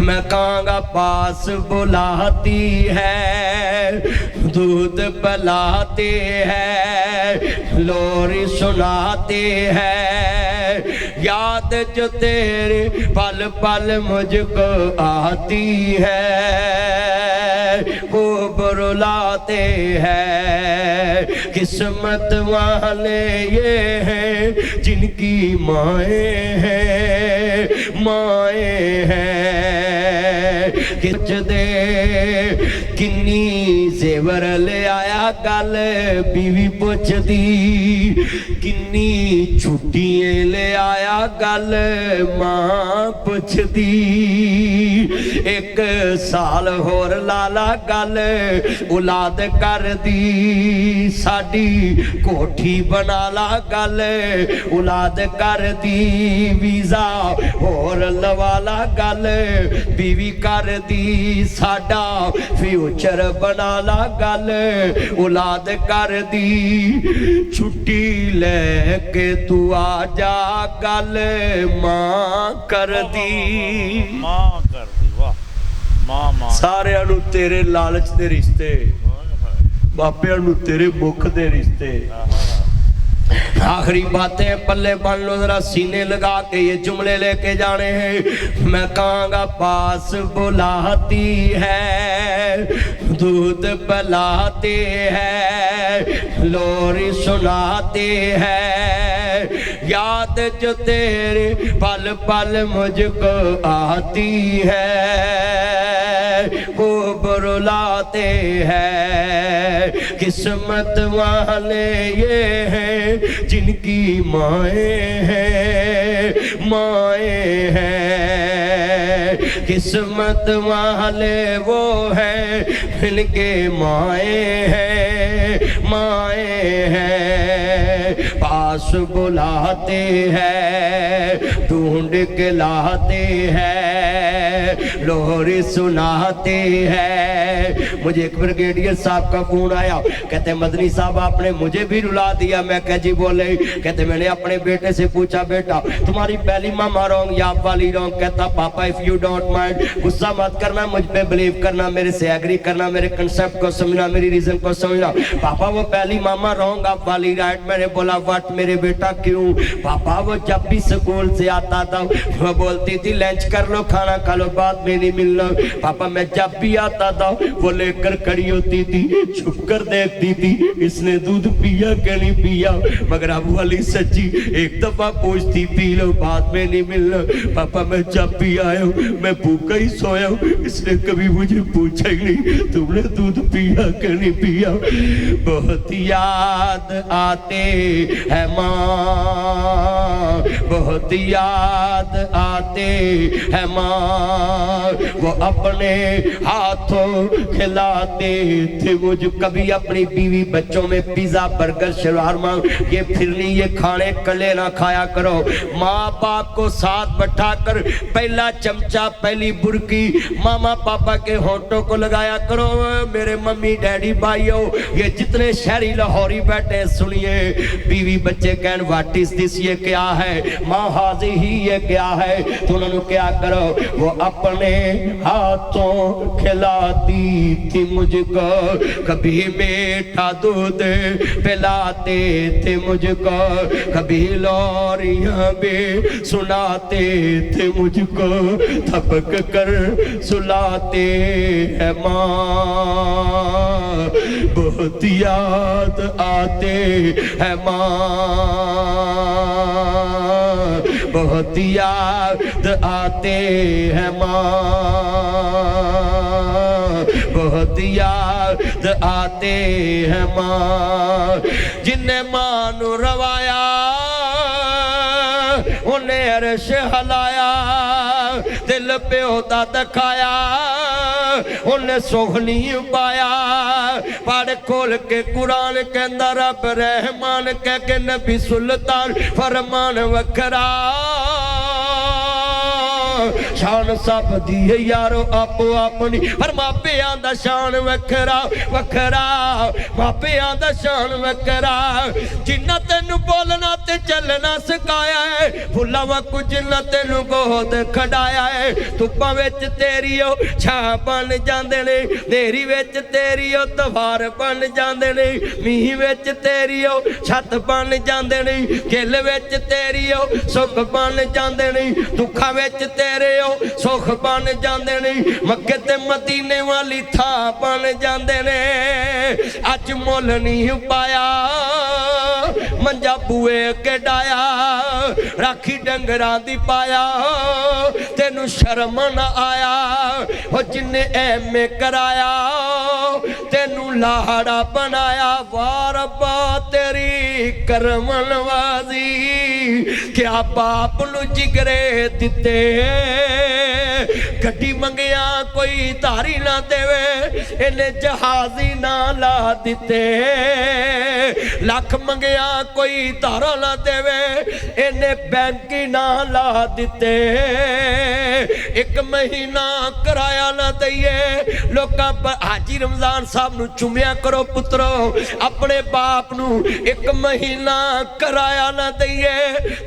میں کہاں گا پاس بلاتی ہے دودھ پلاتے ہیں لوری سناتے ہیں یاد جو تیرے پل پل مجھ کو آتی ہے وہ برلاتے ہیں قسمت والے یہ ہیں جن کی مائیں ہیں مائیں ہیں کچھ دے کنی زیور لے آیا گل بیوی پوچھ دی کنی چھٹیاں لے آیا گل ماں پوچھ دی ایک سال ہور لالا گل اولاد کر دی ساڈی کوٹھی بنا لا گل اولاد کر دی ویزا ہور لوالا گل بیوی کر دی ساڈا فیوچر بنا لا گل اولاد کر دی چھٹی لے کے تو آ جا گل ماں کر دی ماں کر دی واہ ماں سارے انو تیرے لالچ دے رشتے باپے انو تیرے مکھ دے رشتے آخری باتیں پلے بن لو ذرا سینے لگا کے یہ جملے لے کے جانے ہیں میں کہاں گا پاس بلاتی ہے دودھ پلاتے ہیں لوری سناتے ہیں یاد جو تیرے پل پل مجھ کو آتی ہے وہ برلاتے ہیں قسمت والے یہ ہیں جن کی مائیں ہیں مائیں ہیں قسمت والے وہ ہیں جن کے مائیں ہیں مائیں ہیں پاس بلاتے ہیں ڈھونڈ کے لاتے ہیں لوری سناتے ہیں مجھے ایک بریگیڈیئر صاحب کا فون آیا کہتے ہیں مدنی صاحب آپ نے مجھے بھی رلا دیا میں کہا جی بولے کہتے میں نے اپنے بیٹے سے پوچھا بیٹا تمہاری پہلی ماما رونگ یا آپ والی رونگ کہتا پاپا if you don't mind غصہ مت کرنا مجھ پہ بلیو کرنا میرے سے ایگری کرنا میرے کنسپٹ کو سمجھنا میری ریزن کو سمجھنا پاپا وہ پہلی ماما رونگ آپ والی رائٹ میں نے بولا وٹ میرے بیٹا کیوں پاپا وہ جب بھی سکول سے آتا تھا وہ بولتی تھی لنچ کر لو کھانا کھا لو بعد میں نہیں ملنا پاپا میں جب بھی آتا تھا وہ لے کر کھڑی ہوتی تھی چھپ کر دیکھتی تھی اس نے دودھ پیا کہ نہیں پیا مگر اب والی سچی ایک دفعہ پوچھتی پی لو بعد میں نہیں ملنا پاپا میں جب بھی آیا ہوں میں بھوکا ہی سویا ہوں اس نے کبھی مجھے پوچھا ہی نہیں تم نے دودھ پیا کہ نہیں پیا بہت یاد آتے ہے ماں بہت یاد آتے ہے ماں وہ اپنے ہاتھوں کھلاتے تھے مجھ کبھی اپنی بیوی بچوں میں پیزا برگر شورما یہ پھرنی یہ کھانے کلے نہ کھایا کرو ماں باپ کو ساتھ بٹھا کر پہلا چمچہ پہلی برکی ماما پاپا کے ہونٹوں کو لگایا کرو میرے ممی ڈیڈی بھائیو یہ جتنے شہری لاہوری بیٹھے سنیے بیوی بچے کہن واٹ از دس یہ کیا ہے ماں حاضی ہی یہ کیا ہے تو انہوں نے کیا کرو وہ اپنے ہاتھوں کھلاتی تھی مجھ کو کبھی میٹھا دودھ پلاتے تھے مجھ کو کبھی لوریاں بھی سناتے تھے مجھ کو تھپک کر سلاتے ہیں ماں بہت یاد آتے ہیں ماں بہت یاد آتے ہیں ماں بہت یاد آتے ہیں ماں جن نے ماں نو روایا انہیں عرش ہلایا دل پہ ہوتا دکھایا انہیں سوہنی پایا پڑھ کھول کے قرآن کے اندر رب رحمان کہہ کے نبی سلطان فرمان وکھرا शान सब दी है यारो आपो अपनी पर मापियां दा शान वखरा वखरा मापियां दा शान वखरा जिन्ना तेनू बोलना ते चलना सिखाया है फुल्ला वाकू जिन्ना तेनू गोद खड़ाया है धुप्पां विच तेरी ओ छां बन जांदे ने नेरी विच तेरी ओ तवार बन जांदे ने मींह विच तेरी ओ छत बन जांदे ने गिल विच तेरी ओ सुख बन जांदे ने दुखां विच तेरे ओ सुख बन जांदे ने मक्के ते मदीने वाली थां बन जांदे ने अज मुल नहीं पाया मंजा बूए के डाया राखी डंगरां दी पाया तेनू शर्म न आया ओ जिन्ने ऐमे कराया तेनू लाड़ा बनाया वाह रब्बा तेरी करम नवाजी क्या बाप नू जिगरे दिते गड्डी मंगिया कोई धारी ना देवे इन्हें जहाजी ना ला दिते लख मंगिया कोई धारा ना देवे इन्हें बैंकी ना ला दिते एक महीना कराया ना दईए लोकां पर हाजी रमजान साहब नू चुमिया करो पुत्रो अपने बाप नू एक महीना कराया ना दईए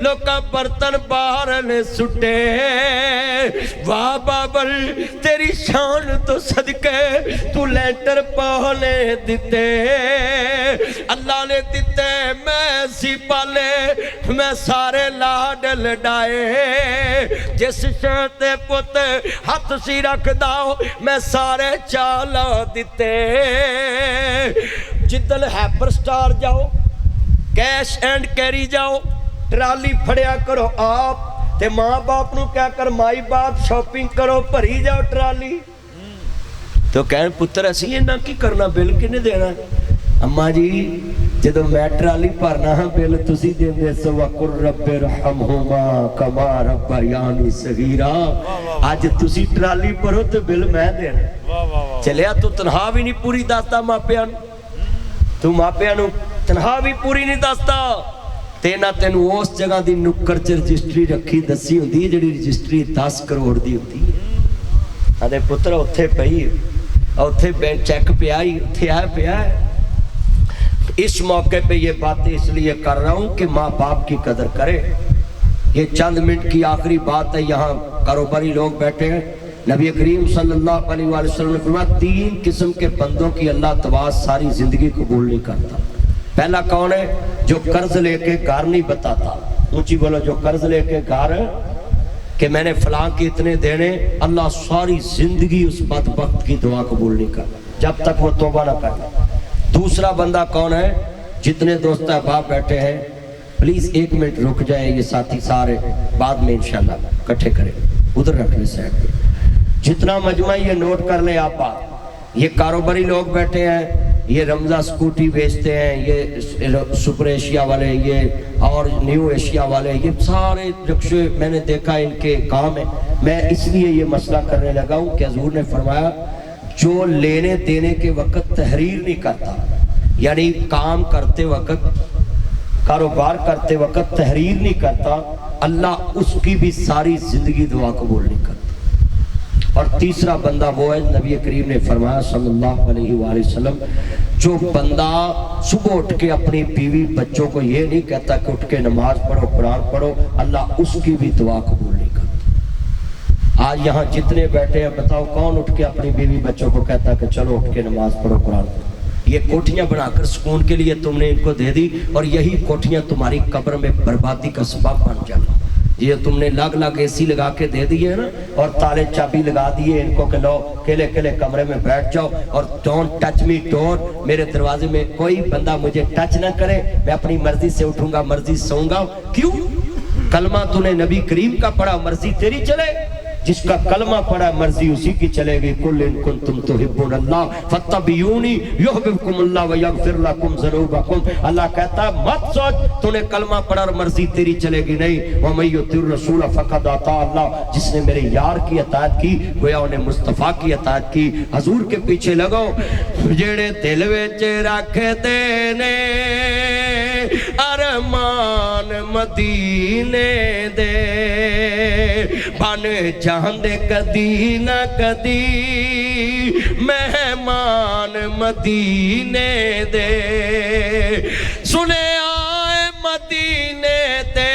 लोकां बर्तन बाहर ने सुटे वाह बाबल तेरी शान तो सदके तू लेटर पहले दिते अल्लाह ने दिते मैं सी पाले मैं सारे लाड लडाए जिस शहते पुत हाथ सी रख दाओ मैं सारे चाला दिते जिदल हैपर स्टार जाओ कैश एंड कैरी जाओ ट्राली फड़िया करो आप ते माँ बाप नू क्या कर माई बाप शॉपिंग करो भरी जाओ ट्राली तो कहन पुत्र असी इन्ना की करना बिल किने देना अम्मा जी जदों मैं ट्राली भरना हाँ बिल तुसी देंदे सो वकुर रब्बे रहमहुमा कमा रब्बयानी सगीरा अज तुसी ट्राली भरो तो बिल मैं देना चलिया तू तनख्वाह भी नहीं पूरी दसदा मापियां तू मापियां नू तनख्वाह भी पूरी नहीं दसदा ते ना तेनू उस जगह दी नुक्कड़ च रजिस्ट्री रखी दसी हुंदी है जिहड़ी रजिस्ट्री 10 करोड़ दी हुंदी है आदे पुत्र उत्थे पई उत्थे बैंक चेक पिया ही उत्थे आ पिया है इस मौके पे ये बातें इसलिए कर रहा हूं कि माँ बाप की कदर करे ये चंद मिनट की आखिरी बात है यहाँ कारोबारी लोग बैठे हैं नबी करीम सल्लल्लाहु अलैहि वसल्लम ने फरमाया 3 किस्म के बंदों की अल्लाह तबारा सारी जिंदगी कबूल नहीं करता पहला कौन है जो कर्ज लेके घर नहीं बताता ऊंची बोलो जो कर्ज लेके घर कि मैंने फलां के इतने देने अल्लाह सारी जिंदगी उस बदबख्त की दुआ कबूल नहीं करता जब तक वो तौबा ना करे दूसरा बंदा कौन है जितने दोस्त बाप बैठे हैं प्लीज 1 मिनट रुक जाए ये साथी सारे बाद में इंशाल्लाह इकट्ठे करें उधर रख ले साइड पे जितना मजमा ये नोट कर ले आप बात ये कारोबारी लोग बैठे हैं ये रमजा स्कूटी बेचते हैं ये सुपर एशिया वाले ये और न्यू एशिया वाले ये सारे रिक्शे मैंने देखा इनके काम है मैं इसलिए ये मसला करने लगा हूँ कि हजूर ने फरमाया जो लेने देने के वक्त तहरीर नहीं करता यानी काम करते वक्त कारोबार करते वक्त तहरीर नहीं करता अल्लाह उसकी भी सारी जिंदगी दुआ कबूल नहीं करता और तीसरा बंदा वो है नबी करीम ने फरमाया सल्लल्लाहु अलैहि वसल्लम जो बंदा सुबह उठ के अपनी बीवी बच्चों को ये नहीं कहता कि उठ के नमाज पढ़ो कुरान पढ़ो अल्लाह उसकी भी दुआ कबूल नहीं करता आज यहाँ जितने बैठे हैं बताओ कौन उठ के अपनी बीवी बच्चों को कहता कि चलो उठ के नमाज पढ़ो कुरान पढ़ो ये कोठियां बनाकर सुकून के लिए तुमने इनको दे दी और यही कोठियां तुम्हारी कब्र में बर्बादी का सबब बन जाना ये तुमने लग एसी लगा के दे दिए ना और ताले चाबी लगा दिए इनको कि लो केले केले कमरे में बैठ जाओ और डोंट टच मी डोर मेरे दरवाजे में कोई बंदा मुझे टच ना करे मैं अपनी मर्जी से उठूंगा मर्जी से सोऊंगा क्यों कलमा तूने नबी करीम का पढ़ा मर्जी तेरी चले जिसका कलमा पढ़ा मर्जी उसी की चलेगी कुल इन कुंतुम तुहिब्बुनल्लाह फत्तबियूनी युहिब्बुकुमुल्लाह व यगफिर लकुम ज़ुनूबकुम अल्लाह कहता मत सोच तूने कलमा पढ़ा और मर्जी तेरी चलेगी नहीं व मैं युतिर रसूल फक़द अता अल्लाह जिसने मेरे यार की अताअत की गोया उन्हें मुस्तफा की अताअत की हजूर के पीछे लगो जेड़े दिल विच रखदे ने अरमान मदीने दे بن جاندے کدی نہ کدی مہمان مدینے دے سنے آئے مدینے تے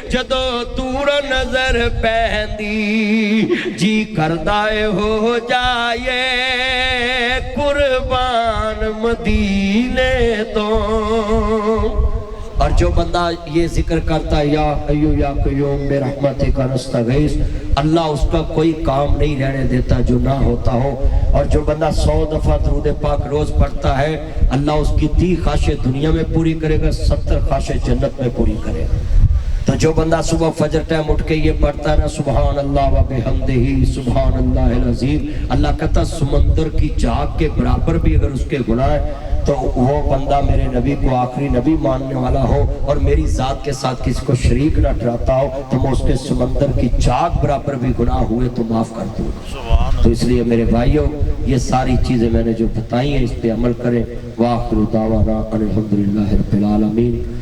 جدو دور نظر پہندی جی کردائے ہو جائے قربان مدینے تو اور جو بندہ یہ ذکر کرتا ہے یا حیو یا قیوم برحمتک نستغیث اللہ اس کا کوئی کام نہیں رہنے دیتا جو نہ ہوتا ہو اور جو بندہ 100 دفعہ درود پاک روز پڑھتا ہے اللہ اس کی 30 خواہشیں دنیا میں پوری کرے گا 70 خواہشیں جنت میں پوری کرے گا تو جو بندہ صبح فجر ٹائم اٹھ کے یہ پڑھتا ہے نا سبحان اللہ و بحمدہ سبحان اللہ العظیم اللہ کہتا سمندر کی جاگ کے برابر بھی اگر اس کے گناہ ہے تو وہ بندہ میرے نبی کو آخری نبی ماننے والا ہو اور میری ذات کے ساتھ کسی کو شریک نہ ٹھہراتا ہو تو میں اس کے سمندر کی جاگ برابر بھی گناہ ہوئے تو معاف کر دوں تو اس لیے میرے بھائیوں یہ ساری چیزیں میں نے جو بتائی ہیں اس پہ عمل کریں وآخر دعوانا الحمدللہ رب العالمین